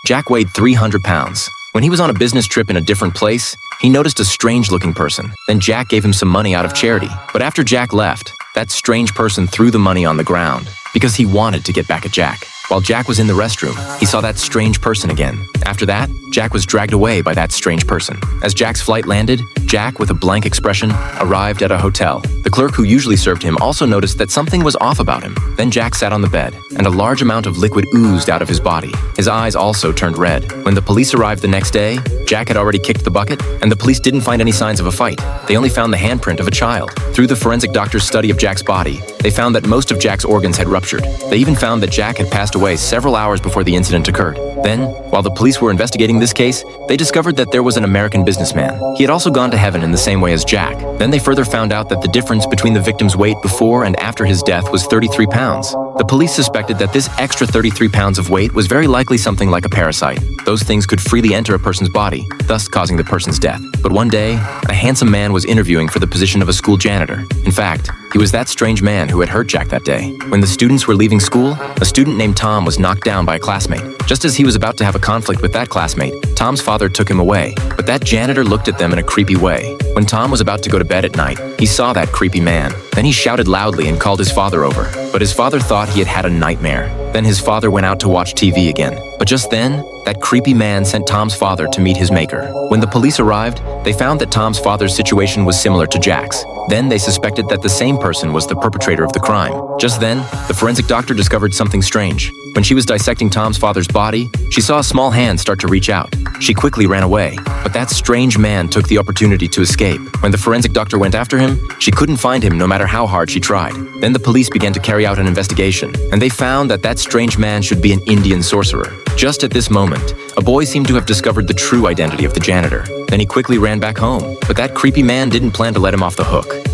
Jack weighed 300 pounds. When he was on a business trip in a different place, he noticed a strange-looking person. Then Jack gave him some money out of charity. But after Jack left, that strange person threw the money on the ground because he wanted to get back at Jack. While Jack was in the restroom, he saw that strange person again. After that, Jack was dragged away by that strange person. As Jack's flight landed, Jack, with a blank expression, arrived at a hotel. The clerk who usually served him also noticed that something was off about him. Then Jack sat on the bed, and a large amount of liquid oozed out of his body. His eyes also turned red. When the police arrived the next day, Jack had already kicked the bucket, and the police didn't find any signs of a fight. They only found the handprint of a child. Through the forensic doctor's study of Jack's body, they found that most of Jack's organs had ruptured. They even found that Jack had passed away several hours before the incident occurred. Then, while the police were investigating this case, they discovered that there was an American businessman. He had also gone to heaven in the same way as Jack. Then they further found out that the difference between the victim's weight before and after his death was 33 pounds. The police suspected that this extra 33 pounds of weight was very likely something like a parasite. Those things could freely enter a person's body, thus causing the person's death. But one day, a handsome man was interviewing for the position of a school janitor. In fact, he was that strange man who had hurt Jack that day. When the students were leaving school, a student named Tom was knocked down by a classmate. Just as he was about to have a conflict with that classmate, Tom's father took him away. But that janitor looked at them in a creepy way. When Tom was about to go to bed at night, he saw that creepy man. Then he shouted loudly and called his father over. But his father thought he had had a nightmare. Then his father went out to watch TV again. But just then, that creepy man sent Tom's father to meet his maker. When the police arrived, they found that Tom's father's situation was similar to Jack's. Then they suspected that the same person was the perpetrator of the crime. Just then, the forensic doctor discovered something strange. When she was dissecting Tom's father's body, she saw a small hand start to reach out. She quickly ran away, but that strange man took the opportunity to escape. When the forensic doctor went after him, she couldn't find him no matter how hard she tried. Then the police began to carry out an investigation, and they found that that strange man should be an Indian sorcerer. Just at this moment, a boy seemed to have discovered the true identity of the janitor. Then he quickly ran back home, but that creepy man didn't plan to let him off the hook.